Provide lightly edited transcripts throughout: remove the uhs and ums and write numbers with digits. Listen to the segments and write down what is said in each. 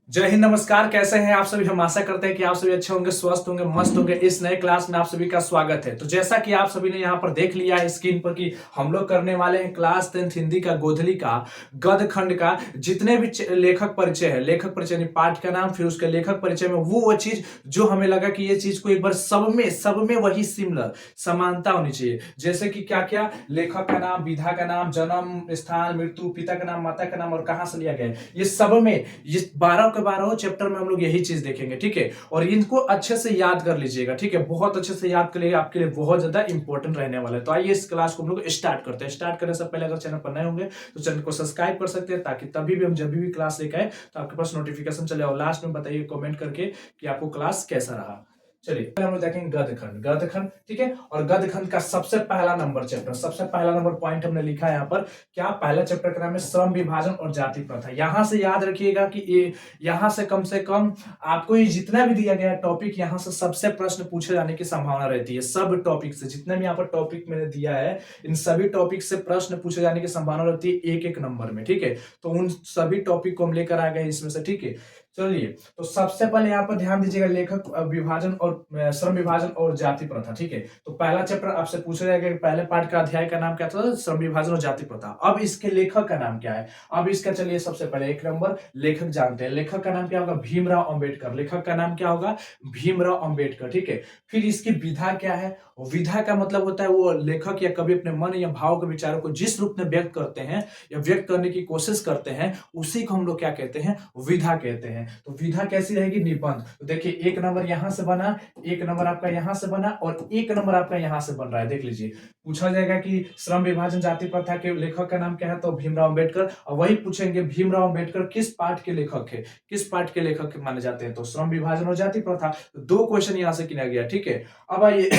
जय हिंद, नमस्कार। कैसे हैं आप सभी? हम आशा करते हैं कि आप सभी अच्छे होंगे, स्वस्थ होंगे, मस्त होंगे। इस नए क्लास में आप सभी का स्वागत है। तो जैसा कि आप सभी ने यहाँ पर देख लिया है स्क्रीन पर कि हम लोग करने वाले हैं क्लास 10th हिंदी का गोधली का गद्य खंड का जितने भी लेखक परिचय है, लेखक परिचय यानी पाठ का नाम, फिर उसके लेखक परिचय में वो चीज जो हमें लगा कि ये चीज को एक बार सब में वही सिमिलर समानता होनी चाहिए। जैसे कि क्या क्या लेखक का नाम, विधा का नाम, जन्म स्थान, मृत्यु, पिता का नाम, माता का नाम और कहां से लिया गया है, ये सब में ये 12 के 12 चैप्टर में हम लोग यही चीज देखेंगे। ठीक है, और इनको अच्छे से याद कर लीजिएगा। ठीक है, बहुत अच्छे से याद कर लीजिएगा, आपके लिए बहुत ज्यादा इंपॉर्टेंट रहने वाला है। तो आइए इस क्लास को हम लोग स्टार्ट करते हैं। स्टार्ट करने से पहले अगर चैनल पर नए होंगे तो चैनल को सब्सक्राइब कर सकते हैं, ताकि तभी भी हम जब भी क्लास लेकर आए तो आपके पास नोटिफिकेशन चले। और लास्ट में बताइए कमेंट करके कि आपको क्लास कैसा रहा। चलिए पहले हम लोग देखेंगे गद्यखंड। गद्यखंड, ठीक है, और गद्यखंड का सबसे पहला नंबर चैप्टर, सबसे पहला नंबर पॉइंट हमने लिखा है यहाँ पर। क्या? पहला चैप्टर का नाम है श्रम विभाजन और जाति प्रथा। यहां से याद रखिएगा कि ये यहां से कम आपको ये जितना भी दिया गया टॉपिक, यहां से सबसे प्रश्न पूछे जाने की संभावना रहती है। सब टॉपिक से जितने भी यहाँ पर टॉपिक मैंने दिया है, इन सभी टॉपिक से प्रश्न पूछे जाने की संभावना रहती है एक एक नंबर में। ठीक है, तो उन सभी टॉपिक को हम लेकर आ गए इसमें से। ठीक है, चलिए तो सबसे पहले यहाँ पर ध्यान दीजिएगा, लेखक विभाजन और श्रम विभाजन और जाति प्रथा। ठीक है, तो पहला चैप्टर आपसे पूछा जाएगा कि पहले पार्ट का अध्याय का नाम क्या था? श्रम विभाजन और जाति प्रथा। अब इसके लेखक का नाम क्या है? अब इसका चलिए सबसे पहले एक नंबर लेखक जानते हैं। लेखक का नाम क्या होगा? भीमराव अंबेडकर। लेखक का नाम क्या होगा? भीमराव अंबेडकर। ठीक है, फिर इसकी विधा क्या है? विधा का मतलब होता है वो लेखक या कवि अपने मन या भाव के विचारों को जिस रूप में व्यक्त करते हैं या व्यक्त करने की कोशिश करते हैं, उसी को हम लोग क्या कहते हैं? विधा कहते हैं। तो विधा कैसी रहेगी? निबंध। तो देखिए एक नंबर यहां से बना, एक नंबर आपका यहां से बना और एक नंबर आपका यहां से बन रहा है। देख लीजिए, पूछा जाएगा कि श्रम विभाजन जाति प्रथा के लेखक का नाम क्या है? तो भीमराव अंबेडकर। और वही पूछेंगे भीमराव अंबेडकर किस पाठ के लेखक है, किस पाठ के लेखक माने जाते हैं? तो श्रम विभाजन और जाति प्रथा। तो दो क्वेश्चन यहां से किया गया। ठीक है, अब आइए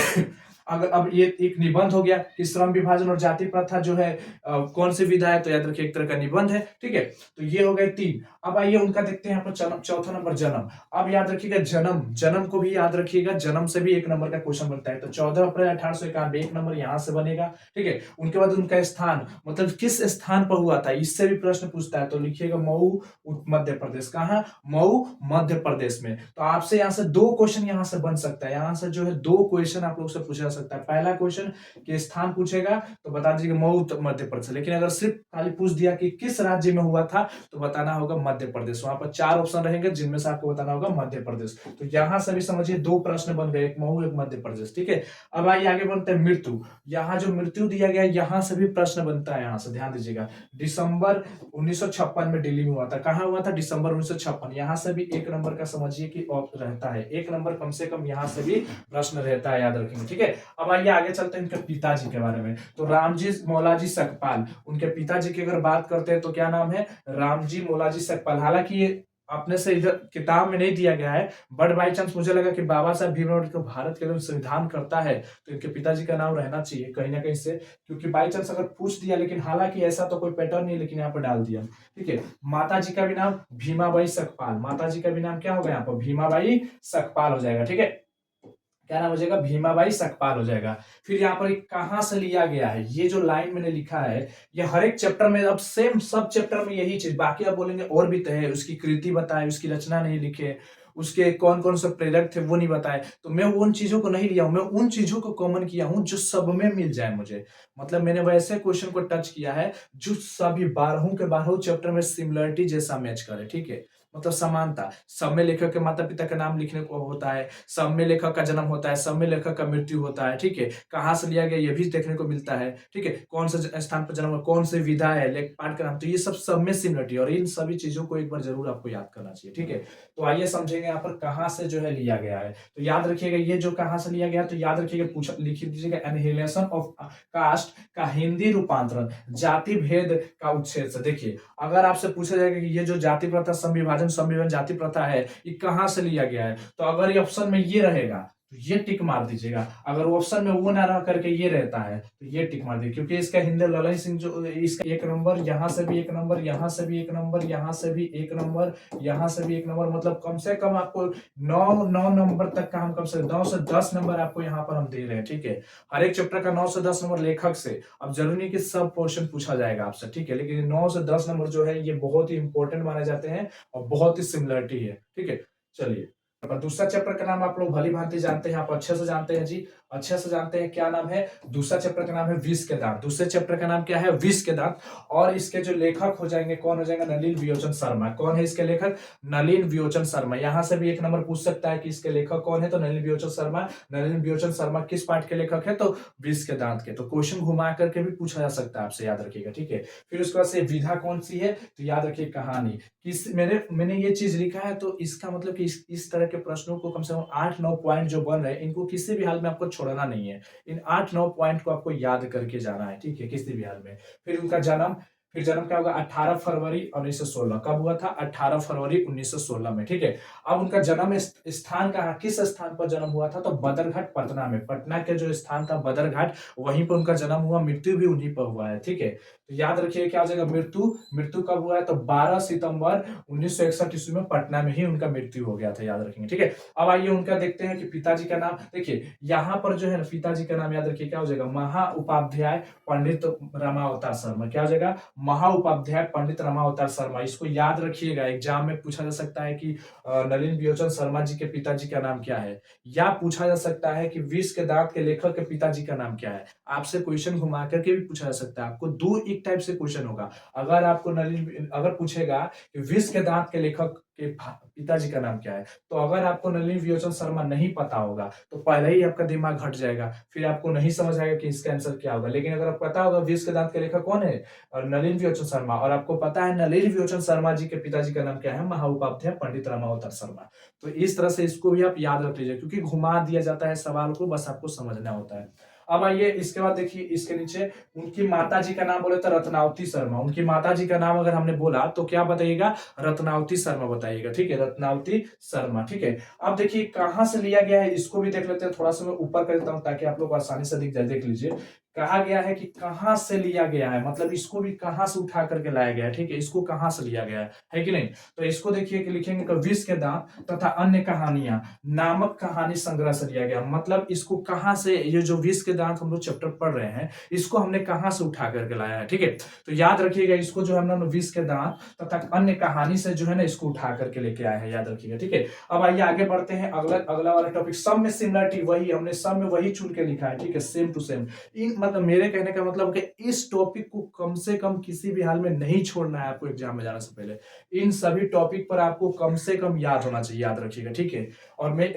अगर अब ये एक निबंध हो गया कि श्रम विभाजन और जाति प्रथा जो है कौन सी विधा है, तो याद रखिए एक तरह का निबंध है। ठीक है, तो ये हो गए तीन। अब आइए उनका देखते हैं यहाँ पर चौथा नंबर जन्म। अब याद रखिएगा जन्म, जन्म को भी याद रखिएगा, जन्म से भी एक नंबर का क्वेश्चन बनता है। तो 14 अप्रैल 1891 एक नंबर यहां से बनेगा। ठीक है, उनके बाद उनका स्थान, मतलब किस स्थान पर हुआ था, इससे भी प्रश्न पूछता है। तो लिखिएगा मऊ मध्य प्रदेश। कहाँ? मऊ मध्य प्रदेश में। तो आपसे यहाँ से दो क्वेश्चन यहाँ से बन सकता है। यहाँ से जो है दो क्वेश्चन आप लोग से पूछा जा सकता है। पहला क्वेश्चन के स्थान पूछेगा तो बता दीजिएगा मऊ मध्य प्रदेश। लेकिन अगर सिर्फ खाली पूछ दिया कि किस राज्य में हुआ था, तो बताना होगा मध्य प्रदेश। वहां पर चार ऑप्शन रहेंगे जिनमें से आपको बताना होगा मध्य प्रदेश। तो यहां से भी समझिए दो प्रश्न बन गए, एक मऊ एक मध्य प्रदेश। ठीक है, अब आइए आगे बढ़ते हैं मृत्यु। यहाँ जो मृत्यु दिया गया है, यहां से भी प्रश्न बनता है। यहां से ध्यान दीजिएगा, दिसंबर 1956 में दिल्ली में हुआ था। कहां हुआ था? दिसंबर 1956। यहां से भी एक नंबर का समझिए कि रहता है, एक नंबर कम से कम यहां से भी प्रश्न रहता है, याद रखेंगे। ठीक है, अब आइए आगे चलते हैं इनके पिताजी के बारे में। तो रामजी मौलाजी सकपाल, उनके पिताजी की अगर बात करते हैं तो क्या नाम है? रामजी मौलाजी सकपाल। हालांकि ये अपने से इधर किताब में नहीं दिया गया है, बट बाई चांस मुझे लगा कि बाबा साहब भीमराव अम्बेडकर भारत के जो संविधान करता है, तो इनके पिताजी का नाम रहना चाहिए कहीं ना कहीं से, क्योंकि बाई चांस अगर पूछ दिया, लेकिन हालांकि ऐसा तो कोई पैटर्न नहीं, लेकिन यहाँ पर डाल दिया। ठीक है, माता जी का भी नाम भीमाबाई सकपाल। माता जी का भी नाम क्या होगा यहाँ पर? भीमाबाई सकपाल हो जाएगा। ठीक है, क्या नाम हो जाएगा? भीमाबाई सकपाल हो जाएगा। फिर यहाँ पर कहां से लिया गया है, ये जो लाइन मैंने लिखा है, ये हर एक चैप्टर में, अब सेम सब चैप्टर में यही चीज। बाकी आप बोलेंगे और भी तो है, उसकी कृति बताए, उसकी रचना नहीं लिखे, उसके कौन कौन से प्रेरक थे वो नहीं बताए, तो मैं उन चीजों को नहीं लिया हूं। मैं उन चीजों को कॉमन किया हूं जो सब में मिल जाए मुझे। मतलब मैंने वैसे क्वेश्चन को टच किया है जो सभी 12 के 12 चैप्टर में सिमिलरिटी जैसा मैच करे। ठीक है, मतलब समानता। सब में लेखक के माता पिता का नाम लिखने को होता है, सब में लेखक का जन्म होता है, सब में लेखक का मृत्यु होता है। ठीक है, कहाँ से लिया गया ये भी देखने को मिलता है। ठीक है, कौन से स्थान पर जन्म, कौन से विधा है, लेख पाठ का नाम, तो ये सब में सिमिलरिटी, और इन सभी चीजों को एक बार जरूर आपको याद करना चाहिए। ठीक है, तो आइए समझेंगे यहाँ पर कहाँ से जो है लिया गया है। तो याद रखिएगा ये जो कहाँ से लिया गया, तो याद रखिएगा, पूछा लिख दीजिएगा, एनहिलेशन ऑफ कास्ट का हिंदी रूपांतरण, जाति भेद का उच्छेद से। देखिए अगर आपसे पूछा जाएगा कि ये जो जाति प्रथा, संविभाजन जाति प्रथा है, ये कहां से लिया गया है, तो अगर ये ऑप्शन में ये रहेगा तो ये टिक मार दीजिएगा। अगर ऑप्शन में वो ना रह करके ये रहता है तो ये टिक मार दीजिए, क्योंकि इसका हिंदी ललन सिंह जो इसका 1 नंबर, यहाँ से भी 1 नंबर, यहाँ से भी 1 नंबर, यहाँ से भी 1 नंबर, यहाँ से भी 1 नंबर, मतलब कम से कम आपको 9 नंबर तक का हम कम से 9 से 10 नंबर आपको यहाँ पर हम दे रहे हैं। ठीक है, हर एक चैप्टर का 9 से 10 नंबर लेखक से। अब जरूरी नहीं कि सब पोर्शन पूछा जाएगा आपसे, ठीक है, लेकिन 9 से 10 नंबर जो है ये बहुत ही इंपॉर्टेंट माने जाते हैं और बहुत ही सिमिलरिटी है। ठीक है, चलिए अब दूसरा चैप्टर का नाम आप लोग भली भांति जानते हैं, आप अच्छे से जानते हैं जी, अच्छे से जानते हैं। क्या नाम है? दूसरा चैप्टर का नाम है विष के दांत। दूसरे चैप्टर का नाम क्या है? विष के दांत। और इसके जो लेखक हो जाएंगे, कौन हो जाएगा? नलिन विलोचन शर्मा। कौन है इसके लेखक? नलिन विलोचन शर्मा। यहां से भी 1 नंबर पूछ सकता है कि इसके लेखक कौन है, तो नलिन विलोचन शर्मा। नलिन विलोचन शर्मा किस पाठ के लेखक है? तो विष के दांत के। तो क्वेश्चन घुमा करके भी पूछा जा सकता है आपसे, याद रखिएगा। ठीक है, फिर उसके बाद से विधा कौन सी है? तो याद रखिए कहानी। किस मैंने ये चीज लिखा है, तो इसका मतलब कि इस तरह के प्रश्नों को कम से कम 8-9 पॉइंट जो बन रहे हैं, इनको किसी भी हाल में आपको छोड़ना नहीं है। इन 8-9 पॉइंट को आपको याद करके जाना है। ठीक है, किसी भी हाल में। फिर उनका जन्म, फिर जन्म क्या होगा? 18 फरवरी 1916। कब हुआ था? 18 फरवरी 1916 में। ठीक है, अब उनका जन्म स्थान कहाँ, किस स्थान पर जन्म हुआ था? तो बदरघाट पटना में। पटना के जो स्थान था बदरघाट, वहीं पर उनका जन्म हुआ, मृत्यु भी उन्हीं पर हुआ है। ठीक है, तो याद रखिए क्या हो जाएगा? मृत्यु कब हुआ है? तो 12 सितंबर 1961 ईस्वी में पटना में ही उनका मृत्यु हो गया था, याद रखेंगे। ठीक है, अब आइए उनका देखते हैं कि पिताजी का नाम। देखिए यहाँ पर जो है ना, पिताजी का नाम याद रखिए क्या हो जाएगा? महा उपाध्याय पंडित रमावतार शर्मा। क्या हो जाएगा? महा उपाध्याय पंडित रमावतार शर्मा। इसको याद रखिएगा, एग्जाम में पूछा जा सकता है कि नलिन विलोचन शर्मा जी के पिताजी का नाम क्या है, या पूछा जा सकता है कि विष के दांत के लेखक के पिताजी का नाम क्या है। आपसे क्वेश्चन घुमा करके भी पूछा जा सकता है। आपको दो एक टाइप से क्वेश्चन होगा। अगर आपको अगर पूछेगा कि विष के दांत के लेखक के पिताजी का नाम क्या है, तो अगर आपको नलिन विलोचन शर्मा नहीं पता होगा तो पहले ही आपका दिमाग हट जाएगा, फिर आपको नहीं समझ आएगा कि इसका आंसर क्या होगा। लेकिन अगर आपको पता होगा विष के दांत के लेखक कौन है, और नलिन विलोचन शर्मा, और आपको पता है नलिन विलोचन शर्मा जी के पिताजी का नाम क्या है? महाउपाध्याय पंडित रामावतार शर्मा। तो इस तरह से इसको भी आप याद रख लीजिए, क्योंकि घुमा दिया जाता है सवाल को, बस आपको समझना होता है। अब आइए इसके बाद देखिए, इसके नीचे उनकी माता जी का नाम बोले तो रत्नावती शर्मा। उनकी माता जी का नाम अगर हमने बोला तो क्या बताइएगा? रत्नावती शर्मा बताइएगा। ठीक है, रत्नावती शर्मा। ठीक है, अब देखिए कहां से लिया गया है, इसको भी देख लेते हैं। थोड़ा सा मैं ऊपर कर देता हूं ताकि आप लोग आसानी से दिख जाए। देख लीजिए, कहा गया है कि कहां से लिया गया है, मतलब इसको भी कहां से उठा करके लाया गया है। ठीक है, इसको कहां से लिया गया है कि नहीं? तो इसको देखिए कि लिखेंगे कि विष के दांत तथा अन्य कहानियां नामक कहानी संग्रह से लिया गया। मतलब इसको कहां से, ये जो विष के दांत हम लोग चैप्टर पढ़ रहे हैं, इसको हमने कहां से उठा करके लाया है। ठीक है, तो याद रखिएगा, इसको जो हमने विष के दांत तथा अन्य कहानी से जो है ना, इसको उठा करके लेके आए हैं, याद रखिएगा। ठीक है, अब आइए आगे बढ़ते हैं। अगला वाला टॉपिक, सब में सिमिलरिटी, वही हमने सब में वही चुन के लिखा है। ठीक है, सेम टू सेम। इन मतलब मेरे कहने का मतलब कि इस टॉपिक को कम से कम किसी भी हाल में नहीं छोड़ना है आपको एग्जाम में जाने से पहले। इन सभी टॉपिक पर आपको कम से कम याद होना चाहिए, याद रखिएगा। ठीक है, और मैं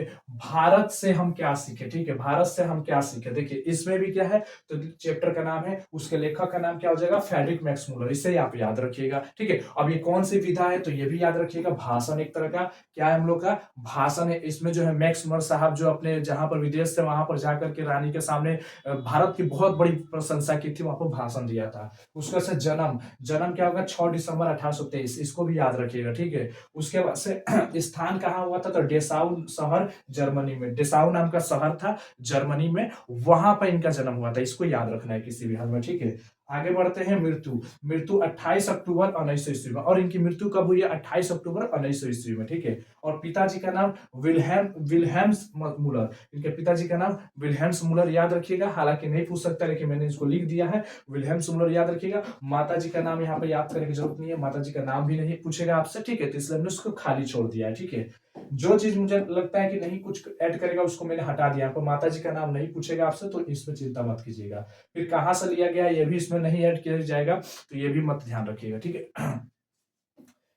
भारत से हम क्या सीखे, ठीक है, भारत से हम क्या सीखे। देखिए इसमें भी क्या है, तो चैप्टर का नाम है, उसके लेखक का नाम क्या हो जाएगा? Frederick Max Muller. इसे आप याद रखिएगा। ठीक है, अब ये कौन सी विधा है, तो ये भी याद रखिएगा। भाषण एक तरह का क्या है हम लोग का? भाषण है। इसमें जो है मैक्स मुलर साहब जो अपने जहां पर विदेश से वहां पर जाकर के रानी के सामने भारत की बहुत बड़ी प्रशंसा की थी, वहां पर भाषण दिया था। उसका से जन्म क्या होगा? 6 दिसंबर 1823। इसको भी याद रखिएगा। ठीक है, उसके बाद से स्थान कहाँ हुआ था? तो डेसाउ शहर जर्मनी में। डेसाउ नाम का शहर था जर्मनी में, वहां पर इनका जन्म हुआ था। इसको याद रखना है किसी भी हाल में। ठीक है, आगे बढ़ते हैं। मृत्यु 28 अक्टूबर 1900 ईस्वी में। और इनकी मृत्यु कब हुई है? 28 अक्टूबर 1900 ईस्वी में। ठीक है, और पिताजी का नाम विल्हेम्स मुलर। इनके पिताजी का नाम विल्हेम्स मुलर, याद रखिएगा। हालांकि नहीं पूछ सकता, लेकिन मैंने इसको लिख दिया है, विल्हेम्स मुलर, याद रखिएगा। माता जी का नाम यहाँ पे याद करने की जरूरत नहीं है, माता जी का नाम भी नहीं पूछेगा आपसे। ठीक है, तो इसलिए हमने उसको खाली छोड़ दिया है। ठीक है, जो चीज मुझे लगता है कि नहीं कुछ ऐड करेगा उसको मैंने हटा दिया। आपको माता जी का नाम नहीं पूछेगा आपसे, तो इसमें चिंता मत कीजिएगा। फिर कहां से लिया गया ये भी इसमें नहीं ऐड किया जाएगा, तो ये भी मत ध्यान रखिएगा। ठीक है,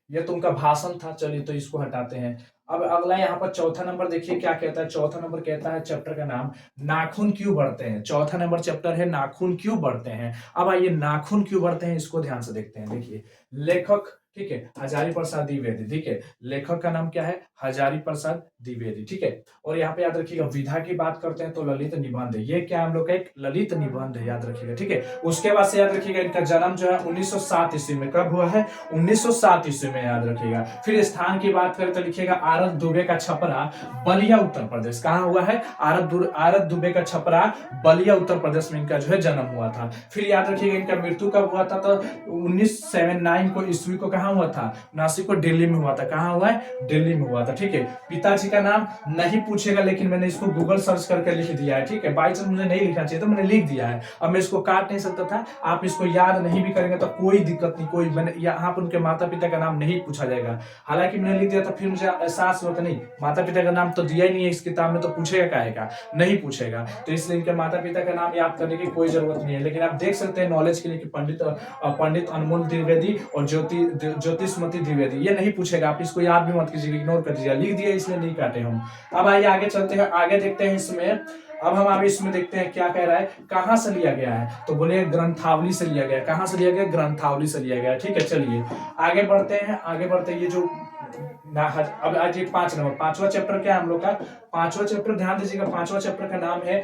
ये तो उनका भाषण था। चलिए, तो इसको हटाते हैं। अब अगला यहाँ पर चौथा नंबर देखिए क्या कहता है। चौथा नंबर कहता है चैप्टर का नाम, नाखून क्यों बढ़ते हैं। चौथा नंबर चैप्टर है नाखून क्यों बढ़ते हैं। अब आइए नाखून क्यों बढ़ते हैं, इसको ध्यान से देखते हैं। देखिए लेखक ठीक है, हजारी प्रसाद द्विवेदी। ठीक है, लेखक का नाम क्या है? हजारी प्रसाद द्विवेदी। ठीक है, और यहाँ पे याद रखिएगा विधा की बात करते हैं तो ललित निबंध है। ये क्या हम लोग का एक ललित निबंध है, याद रखिएगा। ठीक है, उसके बाद से याद रखिएगा इनका जन्म जो है 1907 ईस्वी में। कब हुआ है? 1907 ईस्वी में, याद रखिएगा। फिर स्थान की बात करें तो लिखिएगा आरत दुबे का छपरा, बलिया उत्तर प्रदेश। कहाँ हुआ है? आरत दुबे का छपरा, बलिया उत्तर प्रदेश में इनका जो है जन्म हुआ था। फिर याद रखिएगा इनका मृत्यु कब हुआ था? तो 1979 को ईस्वी को कहाँ हुआ था? नासिक को दिल्ली में हुआ था। कहाँ हुआ है? दिल्ली में हुआ था। ठीक है, पिताजी का नाम नहीं पूछेगा, लेकिन मैंने इसको गूगल सर्च करके लिख दिया है। ठीक है, बाई चांस मुझे नहीं लिखना चाहिए तो मैंने लिख दिया है। अब मैं इसको काट नहीं सकता था। आप इसको याद नहीं भी करेंगे तो कोई दिक्कत नहीं, कोई मैंने यहाँ पर उनके माता पिता का नाम नहीं पूछा जाएगा। हालांकि मैंने लिख दिया था, फिर मुझे एहसास हुआ नहीं, माता पिता का नाम तो दिया ही नहीं है इस किताब में, तो पूछेगा काहे का? नहीं पूछेगा। तो इसलिए इनके माता पिता का नाम याद करने की कोई जरूरत नहीं है। लेकिन आप देख सकते हैं नॉलेज के लिए कि पंडित अनमोल द्विवेदी और ज्योतिषमती द्विवेदी, ये नहीं पूछेगा। आप इसको याद भी मत कीजिएगा, इग्नोर कर दीजिएगा। लिख दिया इसलिए नहीं काटे हम। अब आइए आगे चलते हैं, आगे देखते हैं इसमें। अब हम आगे इसमें देखते हैं क्या कह रहा है, कहां से लिया गया है। तो बोले ग्रंथावली से लिया गया। कहां से लिया गया? ग्रंथावली से लिया गया। ठीक है, चलिए आगे बढ़ते हैं। आगे बढ़ते हैं, ये जो अब आज 5 नंबर, 5वां चैप्टर क्या है हम लोग का? 5वां चैप्टर ध्यान दीजिएगा। 5वां चैप्टर का नाम है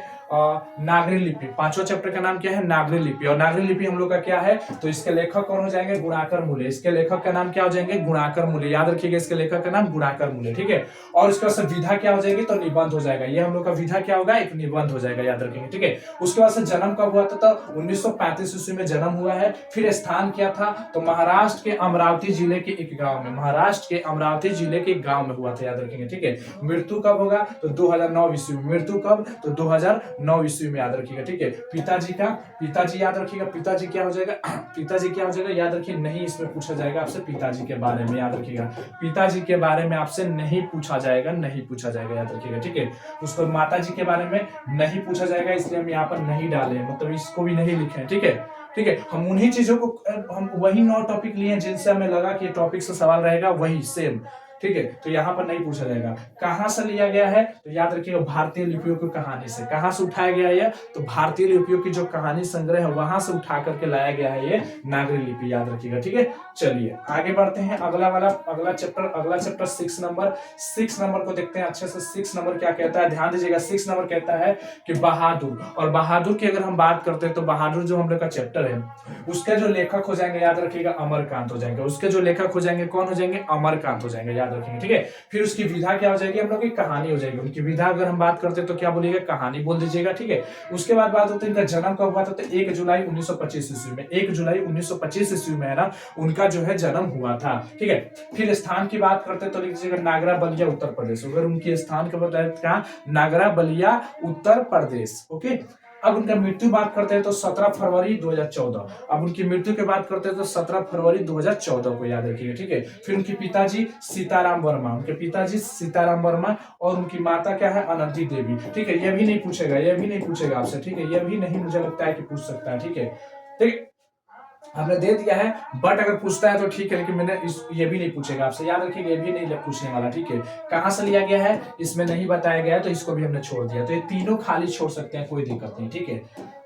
नागरी लिपि। 5वां चैप्टर का नाम क्या है? नागरी लिपि। और नागरी लिपि हम लोग का क्या है? तो इसके लेखक कौन हो जाएंगे? गुणाकर मूल्य। इसके लेखक का नाम क्या हो जाएंगे? गुणाकर मूल्य। याद रखिएगा, इसके लेखक का नाम गुणाकर मूल्य। ठीक है, और इसका से विधा क्या हो जाएगी? तो निबंध हो जाएगा। ये हम लोग का विधा क्या होगा? एक निबंध हो जाएगा, याद रखेंगे। ठीक है, उसके बाद से जन्म कब हुआ था? तो 1935 ईस्वी में जन्म हुआ है। फिर स्थान क्या था? तो महाराष्ट्र के अमरावती जिले के एक गांव में, महाराष्ट्र के अमरावती जिले के गांव में हुआ था, याद रखेंगे। ठीक है, मृत्यु कब होगा? तो 2009 ईस्वी में। मृत्यु कब? तो 2009 ईस्वी में, याद रखिएगा। ठीक है, पिताजी याद रखिएगा। पिताजी क्या हो जाएगा? पिताजी क्या हो जाएगा? याद रखिए, नहीं इसमें पूछा जाएगा आपसे पिताजी के बारे में, याद रखिएगा। पिताजी के बारे में आपसे नहीं पूछा जाएगा, नहीं पूछा जाएगा, याद रखिएगा। ठीक है, उसको माताजी के बारे में नहीं पूछा जाएगा, इसलिए हम यहाँ पर नहीं डाले, मतलब इसको भी नहीं लिखे। ठीक है, ठीक है, हम उन्हीं चीजों को, हम वही 9 टॉपिक लिए जिनसे हमें लगा कि टॉपिक से सवाल रहेगा, वही सेम। ठीक है, तो यहाँ पर नहीं पूछा जाएगा। कहां से लिया गया है? तो याद रखिएगा भारतीय लिपियों की कहानी से। कहां से उठाया गया है? तो भारतीय लिपियों की जो कहानी संग्रह है वहां से उठा करके लाया गया है ये नागरी लिपि, याद रखिएगा। ठीक है, चलिए आगे बढ़ते हैं। अगला चैप्टर 6 नंबर को देखते हैं अच्छे से। 6 नंबर क्या कहता है? ध्यान दीजिएगा। 6 नंबर कहता है कि बहादुर। और बहादुर की अगर हम बात करते हैं तो बहादुर जो हम लोग का चैप्टर है, उसके जो लेखक हो जाएंगे, याद रखिएगा, अमरकांत हो जाएंगे। उसके जो लेखक हो जाएंगे कौन हो जाएंगे? अमरकांत हो जाएंगे, याद रखेंगे। ठीक है, फिर उसकी विधा क्या हो जाएगी? हम लोग की कहानी हो जाएगी। उनकी विधा अगर हम बात करते हैं तो क्या बोलिएगा? कहानी बोल दीजिएगा। ठीक है, उसके बाद बात होती है इनका जन्म कब हुआ था? तो 1 जुलाई 1925 ईस्वी में। 1 जुलाई 1925 ईस्वी में है ना उनका जो है जन्म हुआ था। ठीक है, फिर स्थान की बात करते हैं तो लिख दीजिएगा नागरा बलिया उत्तर प्रदेश। अगर उनके स्थान का बताया क्या? नागरा बलिया उत्तर प्रदेश। ओके, अब उनका मृत्यु बात करते हैं तो 17 फरवरी 2014। अब उनकी मृत्यु की बात करते हैं तो 17 फरवरी 2014 को, याद रखिएगा। ठीक है, फिर उनके पिताजी सीताराम वर्मा, और उनकी माता क्या है? अनंती देवी। ठीक है, यह भी नहीं पूछेगा आपसे। ठीक है, यह भी नहीं मुझे लगता है कि पूछ सकता है। ठीक है, ठीक है, हमने दे दिया है, बट अगर पूछता है तो ठीक है, लेकिन मैंने ये भी नहीं पूछेगा आपसे, याद रखिएगा, ये भी नहीं पूछने वाला। ठीक है, कहां से लिया गया है इसमें नहीं बताया गया है, तो इसको भी हमने छोड़ दिया। तो ये तीनों खाली छोड़ सकते हैं, कोई दिक्कत नहीं। ठीक है,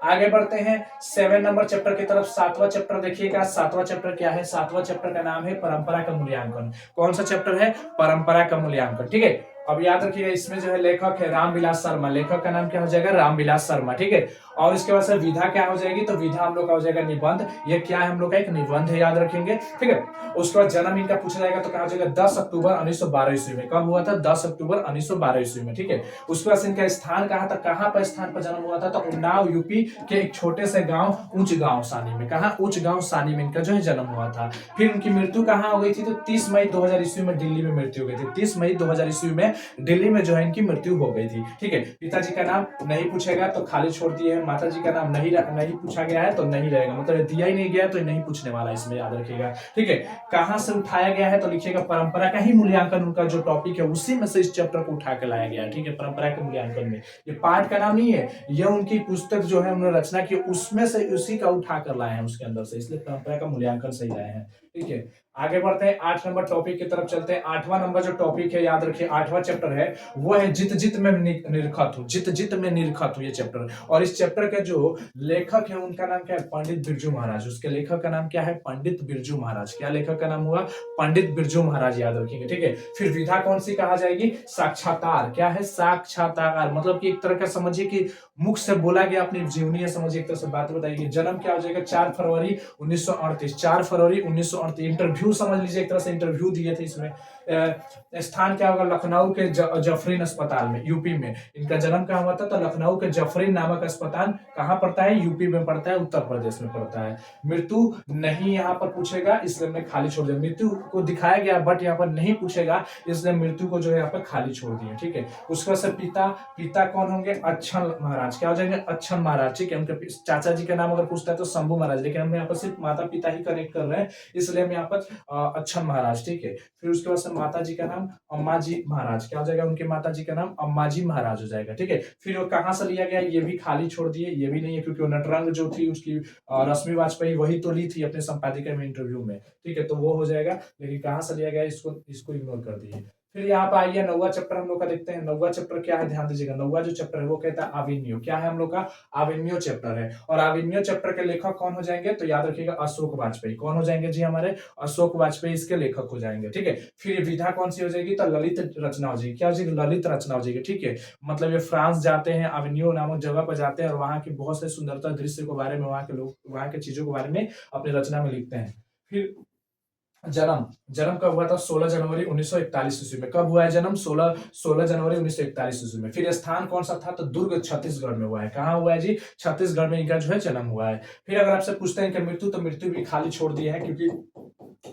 आगे बढ़ते हैं 7 नंबर चैप्टर की तरफ। 7वां चैप्टर देखिएगा। 7वां चैप्टर क्या है? 7वां चैप्टर का नाम है परंपरा का मूल्यांकन। कौन सा चैप्टर है? परंपरा का मूल्यांकन। ठीक है, अब याद रखिएगा, इसमें जो है लेखक है रामविलास शर्मा। लेखक का नाम क्या हो जाएगा? रामविलास शर्मा। ठीक है, और इसके बाद से विधा क्या हो जाएगी? तो विधा हम लोग का हो जाएगा निबंध। ये क्या है? हम लोग का एक निबंध है, याद रखेंगे। ठीक है, उसके बाद जन्म इनका पूछा जाएगा तो क्या हो जाएगा? 10 अक्टूबर 1912 ईस्वी में। कब हुआ था? 10 अक्टूबर 1912 ईस्वी में। ठीक है, उसके बाद इनका स्थान कहाँ था? कहाँ पर स्थान पर जन्म हुआ था? तो उन्नाव यूपी के एक छोटे से गांव उच्च गांव सानी में। कहा? उच्च गांव सानी में इनका जो है जन्म हुआ था। फिर उनकी मृत्यु कहाँ हो गई थी? तो 30 मई 2000 ईस्वी में दिल्ली में मृत्यु हो गई थी। 30 मई 2000 ईस्वी में दिल्ली में जो है इनकी मृत्यु हो गई थी। ठीक है, पिताजी का नाम नहीं पूछेगा तो खाली छोड़ दिए हैं। माता जी का नाम नहीं पूछा गया है तो नहीं रहेगा, मतलब दिया ही नहीं गया तो नहीं पूछने वाला, इसमें याद रखिएगा। ठीक है, कहां से उठाया गया है? तो लिखिएगा परंपरा का ही मूल्यांकन, उनका जो टॉपिक है उसी में से इस चैप्टर को उठा के लाया गया है। ठीक है, परंपरा के मूल्यांकन में, ये पाठ का नाम नहीं है, ये उनकी पुस्तक जो है उन्होंने रचना की उसमें से उसी का उठा कर लाए हैं उसके अंदर से, इसलिए परंपरा का मूल्यांकन सही लाए हैं। ठीक है, आगे बढ़ते हैं 8 नंबर टॉपिक की तरफ चलते हैं। 8वां नंबर जो टॉपिक है, याद रखिए 8वां चैप्टर है वो है जित जित में निरखत हूँ, जित जित में निरखत हूँ ये चैप्टर। और इस चैप्टर के जो लेखक है उनका नाम क्या है, पंडित बिरजू महाराज। उसके लेखक का नाम क्या है, पंडित बिरजू महाराज। क्या लेखक का नाम हुआ, पंडित बिरजू महाराज, याद रखेंगे। ठीक है, फिर विधा कौन सी कहा जाएगी, साक्षात्कार। क्या है, साक्षात्कार, मतलब कि एक तरह का समझिए कि मुख से बोला गया अपनी जीवनी समझिए, एक तरह से बात बताइए। जन्म क्या हो जाएगा, 4 फरवरी 1938, 4 फरवरी 1938। इंटरव्यू समझ लीजिए, एक तरह से इंटरव्यू दिए थे इसमें। स्थान क्या होगा, लखनऊ के जफरीन अस्पताल में, यूपी में। इनका जन्म कहाँ हुआ था, तो लखनऊ के जफरीन नामक अस्पताल कहाँ पड़ता है, यूपी में पड़ता है, उत्तर प्रदेश में पड़ता है। मृत्यु नहीं यहाँ पर पूछेगा, इसलिए हमने खाली छोड़ दिया। मृत्यु को दिखाया गया बट यहाँ पर नहीं पूछेगा, इसलिए मृत्यु को जो है यहाँ पर खाली छोड़ दिया। ठीक है, उसके बाद से पिता, पिता कौन होंगे, अच्छन महाराज। क्या हो जाएंगे, अच्छन महाराज। ठीक है, उनके चाचा जी का नाम अगर पूछता है तो शंभू महाराज, लेकिन हम यहाँ पर सिर्फ माता पिता ही कनेक्ट कर रहे हैं, इसलिए हम यहाँ पर अच्छन महाराज। ठीक है, फिर उसके बाद से माता जी का नाम अम्मा जी महाराज। क्या हो जाएगा, उनके माता जी का नाम अम्मा जी महाराज हो जाएगा। ठीक है, फिर वो कहाँ से लिया गया, ये भी खाली छोड़ दिए, ये भी नहीं है, क्योंकि वो नटरंग जो थी उसकी रश्मि वाजपेयी वही तो ली थी अपने संपादिका में इंटरव्यू में। ठीक है, तो वो हो जाएगा, लेकिन कहाँ से लिया गया इसको इग्नोर कर दिए। फिर यहाँ पे आइए 9वां चैप्टर हम लोग का देखते हैं। 9वां चैप्टर क्या है, ध्यान दीजिएगा। 9वां जो चैप्टर है वो कहता है आविन्यो। क्या है हम लोग का, आविन्यो चैप्टर है। और आविन्यो चैप्टर के लेखक कौन हो जाएंगे, तो याद रखिएगा अशोक वाजपेयी। कौन हो जाएंगे जी, हमारे अशोक वाजपेयी इसके लेखक हो जाएंगे। ठीक है, फिर विधा कौन सी हो जाएगी, तो ललित रचना हो जाएगी। क्या हो जाएगी, ललित रचना हो जाएगी। ठीक है, मतलब ये फ्रांस जाते हैं, आविन्यो नामक जगह पर जाते हैं और वहां की बहुत से सुंदरता दृश्य के बारे में, वहां के लोग, वहां के चीजों के बारे में अपनी रचना में लिखते हैं। फिर जन्म, जन्म कब हुआ था, 16 जनवरी 1941 ईस्वी में। कब हुआ है जन्म, 16 जनवरी 1941 ईस्वी में। फिर स्थान कौन सा था, तो दुर्ग छत्तीसगढ़ में हुआ है। कहाँ हुआ है जी, छत्तीसगढ़ में इनका जो है जन्म हुआ है। फिर अगर आपसे पूछते हैं कि मृत्यु, तो मृत्यु भी खाली छोड़ दिया है, क्योंकि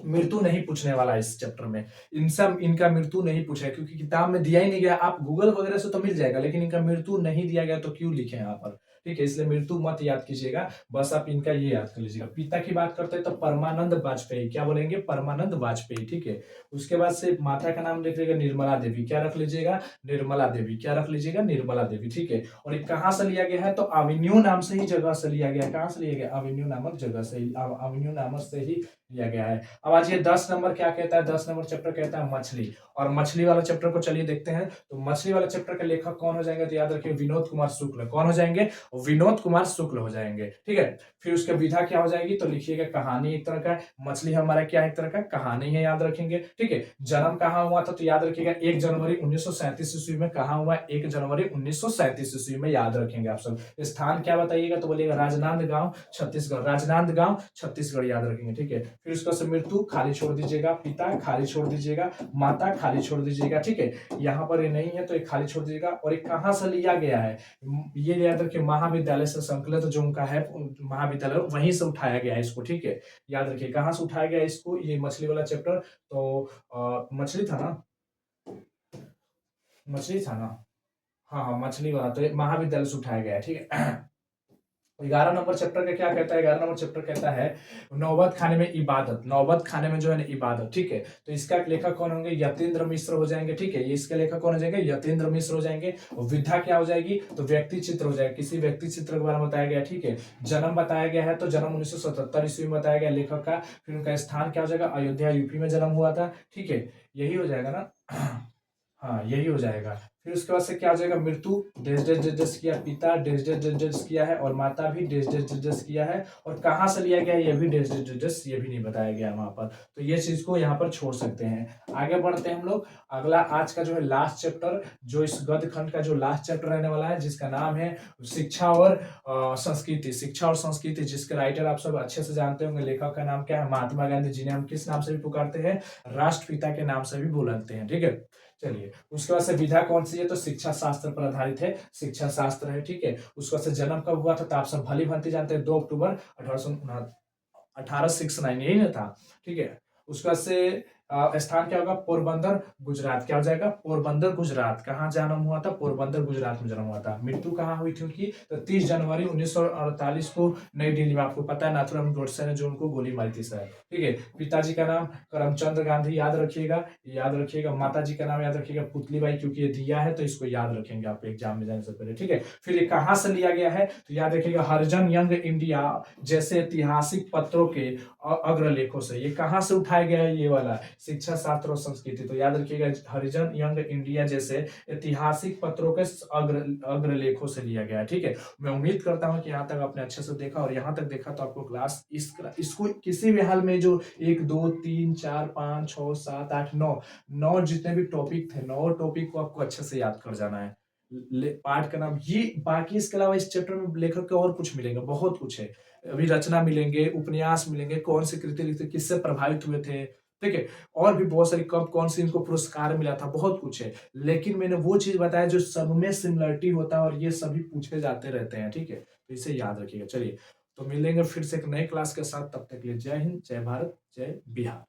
मृत्यु नहीं पूछने वाला है इस चैप्टर में। इनका मृत्यु नहीं पूछा है, क्योंकि किताब में दिया ही नहीं गया। आप गूगल वगैरह से तो मिल जाएगा, लेकिन इनका मृत्यु नहीं दिया गया, तो क्यों लिखे यहाँ पर। ठीक है, इसलिए मृत्यु मत याद कीजिएगा, बस आप इनका ये याद कर लीजिएगा। पिता की बात करते हैं तो परमानंद वाजपेयी। क्या बोलेंगे, परमानंद वाजपेयी। ठीक है, उसके बाद से माता का नाम लिख लीजिएगा, निर्मला देवी। क्या रख लीजिएगा, निर्मला देवी। क्या रख लीजिएगा, निर्मला देवी। ठीक है, और ये कहाँ से लिया गया है, तो अवेन्यू नाम से ही जगह से लिया गया है। कहाँ से लिया गया, अवेन्यू नामक जगह से, अवेन्यू नामक से ही लिया गया है। अब आज ये 10 नंबर क्या कहता है, 10 नंबर चैप्टर कहता है मछली। और मछली वाला चैप्टर को चलिए देखते हैं। तो मछली वाला चैप्टर के लेखक कौन हो जाएंगे, तो याद रखिए विनोद कुमार शुक्ल। कौन हो जाएंगे, विनोद कुमार शुक्ल हो जाएंगे। ठीक है, फिर उसके विधा क्या हो जाएगी, तो लिखिएगा कहानी। एक तरह का मछली हमारा क्या है, एक तरह का कहानी है, याद रखेंगे। ठीक है, जन्म कहाँ हुआ था, तो याद रखिएगा 1 जनवरी 1937 ईस्वी में। कहाँ हुआ, 1 जनवरी 1937 ईस्वी में, याद रखेंगे आप सब। स्थान क्या बताइएगा, तो बोलिएगा राजनांदगांव छत्तीसगढ़, राजनांदगांव छत्तीसगढ़, याद रखेंगे। ठीक है, फिर उसका मृत्यु खाली छोड़ दीजिएगा, पिता खाली छोड़ दीजिएगा, माता खाली छोड़ दीजिएगा। ठीक है, यहाँ पर ये नहीं है तो एक खाली छोड़ दीजिएगा। और एक कहाँ से लिया गया है, ये याद रखिए महाविद्यालय से संकलित जो उनका है महाविद्यालय, वहीं से उठाया गया है इसको। ठीक है, याद रखिए कहाँ से उठाया गया इसको, ये मछली वाला चैप्टर। तो मछली था ना, मछली था ना, हाँ हाँ मछली वाला, तो महाविद्यालय से उठाया गया है। ठीक है, 11 नंबर चैप्टर का क्या कहता है, 11 नंबर चैप्टर कहता है नौबत खाने में इबादत। नौबत खाने में जो है ना इबादत। ठीक है, तो इसका लेखक कौन होंगे, यतीन्द्र मिश्र हो जाएंगे। ठीक है, ये इसके लेखक कौन हो जाएंगे, यतीन्द्र मिश्र हो जाएंगे। विधा क्या हो जाएगी, तो व्यक्ति चित्र हो जाएगा, किसी व्यक्ति चित्र के बारे में बताया गया। ठीक है, जन्म बताया गया है, तो जन्म 1977 ईस्वी में बताया गया लेखक का। फिर उनका स्थान क्या हो जाएगा, अयोध्या यूपी में जन्म हुआ था। ठीक है, यही हो जाएगा ना, हाँ यही हो जाएगा। फिर उसके बाद से क्या हो जाएगा, मृत्यु डेस डेस डेस डेस किया, पिता डेस डेस डेस डेस किया है, और माता भी डेस डेस डेस डेस किया है। और कहाँ से लिया गया है, ये भी डेस डेस डेस डेस, ये भी नहीं बताया गया वहां पर। तो ये चीज को यहाँ पर छोड़ सकते हैं। आगे बढ़ते हैं हम लोग। अगला आज का जो है लास्ट चैप्टर, जो इस गद्य खंड का जो लास्ट चैप्टर रहने वाला है, जिसका नाम है शिक्षा और संस्कृति। शिक्षा और संस्कृति, जिसके राइटर आप सब अच्छे से जानते होंगे। लेखक का नाम क्या है, महात्मा गांधी, जिन्हें हम किस नाम से भी पुकारते हैं, राष्ट्रपिता के नाम से भी बुलाते हैं। ठीक है, चलिए उसके बाद से विधा कौन सी है, तो शिक्षा शास्त्र पर आधारित है, शिक्षा शास्त्र है। ठीक है, उसके बाद से जन्म कब हुआ था, तो आप सब भली भांति जानते हैं, 2 अक्टूबर 1869, यही ना था। ठीक है, उसके बाद से स्थान क्या होगा? पोरबंदर गुजरात। क्या हो जाएगा? पोरबंदर गुजरात। कहाँ जन्म हुआ था? पोरबंदर गुजरात में जन्म हुआ था। मृत्यु कहाँ हुई थी उनकी? तो 30 जनवरी 1948 को नई दिल्ली में। आपको पता है नाथूराम गोडसे ने जो उनको गोली मारी थी शायद। ठीक है। पिताजी का नाम करमचंद गांधी, याद रखिएगा, याद रखिएगा। माता जी का नाम याद रखिएगा पुतलीबाई, क्योंकि ये दिया है तो इसको याद रखेंगे आप एग्जाम में जाने से पहले। ठीक है। फिर ये कहाँ से लिया गया है? तो याद रखिएगा हरिजन यंग इंडिया जैसे ऐतिहासिक पत्रों के अग्रलेखों से। ये कहाँ से उठाया गया है? ये वाला शिक्षा, शास्त्र और संस्कृति। तो याद रखिएगा हरिजन यंग इंडिया जैसे ऐतिहासिक पत्रों के अग्रलेखों से लिया गया है। ठीक है। मैं उम्मीद करता हूं कि यहाँ तक आपने अच्छे से देखा, और यहाँ तक देखा तो आपको क्लास इसको किसी भी हाल में जो 1 2 3 4 5 6 7 8 9 जितने भी टॉपिक थे, 9 टॉपिक को आपको अच्छे से याद कर जाना है। पाठ का नाम ये, बाकी इसके अलावा इस चैप्टर में लेखक के और कुछ मिलेंगे, बहुत कुछ है। अभी रचना मिलेंगे, उपन्यास मिलेंगे, कौन से कृति लिखते, किससे प्रभावित हुए थे। ठीक है। और भी बहुत सारी, कब कौन सी इनको पुरस्कार मिला था, बहुत कुछ है। लेकिन मैंने वो चीज बताया जो सब में सिमिलरिटी होता है, और ये सभी पूछे जाते रहते हैं। ठीक है। तो इसे याद रखिएगा। चलिए, तो मिलेंगे फिर से एक नए क्लास के साथ। तब तक के लिए जय हिंद, जय भारत, जय बिहार।